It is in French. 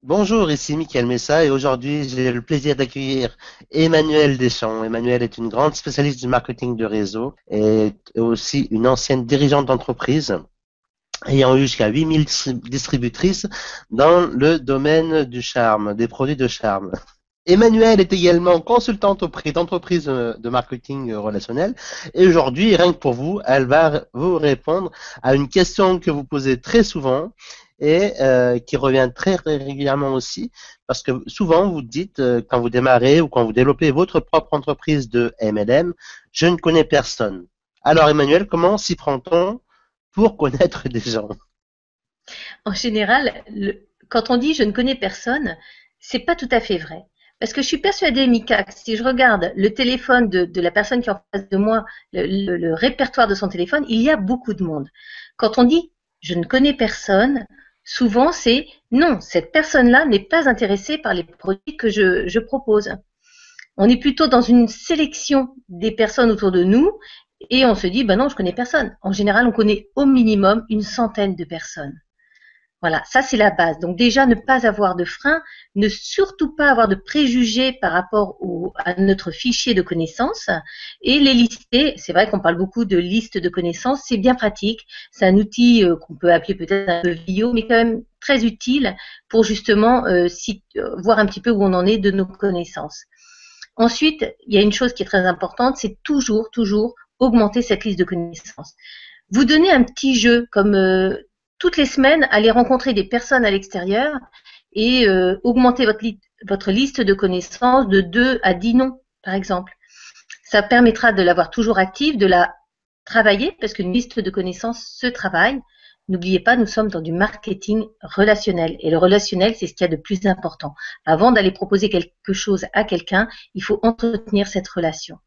Bonjour, ici Mickaël Messa et aujourd'hui j'ai le plaisir d'accueillir Emmanuel Deschamps. Emmanuel est une grande spécialiste du marketing de réseau et aussi une ancienne dirigeante d'entreprise ayant eu jusqu'à 8000 distributrices dans le domaine du charme, des produits de charme. Emmanuel est également consultante auprès d'entreprises de marketing relationnel et aujourd'hui, rien que pour vous, elle va vous répondre à une question que vous posez très souvent et qui revient très régulièrement aussi parce que souvent vous dites quand vous démarrez ou quand vous développez votre propre entreprise de MLM, je ne connais personne. Alors Emmanuel, comment s'y prend-on pour connaître des gens? En général, quand on dit je ne connais personne, c'est pas tout à fait vrai. Parce que je suis persuadée, Mika, que si je regarde le téléphone de la personne qui est en face de moi, le répertoire de son téléphone, il y a beaucoup de monde. Quand on dit je ne connais personne, souvent c'est non, cette personne-là n'est pas intéressée par les produits que je propose. On est plutôt dans une sélection des personnes autour de nous et on se dit ben non, je connais personne. En général, on connaît au minimum une centaine de personnes. Voilà, ça c'est la base. Donc déjà, ne pas avoir de frein, ne surtout pas avoir de préjugés par rapport à notre fichier de connaissances et les lister. C'est vrai qu'on parle beaucoup de liste de connaissances, c'est bien pratique. C'est un outil qu'on peut appeler peut-être un peu vieillot, mais quand même très utile pour justement voir un petit peu où on en est de nos connaissances. Ensuite, il y a une chose qui est très importante, c'est toujours augmenter cette liste de connaissances. Vous donnez un petit jeu comme toutes les semaines, aller rencontrer des personnes à l'extérieur et augmenter votre liste de connaissances de 2 à 10 noms, par exemple. Ça permettra de l'avoir toujours active, de la travailler, parce qu'une liste de connaissances se travaille. N'oubliez pas, nous sommes dans du marketing relationnel. Et le relationnel, c'est ce qu'il y a de plus important. Avant d'aller proposer quelque chose à quelqu'un, il faut entretenir cette relation.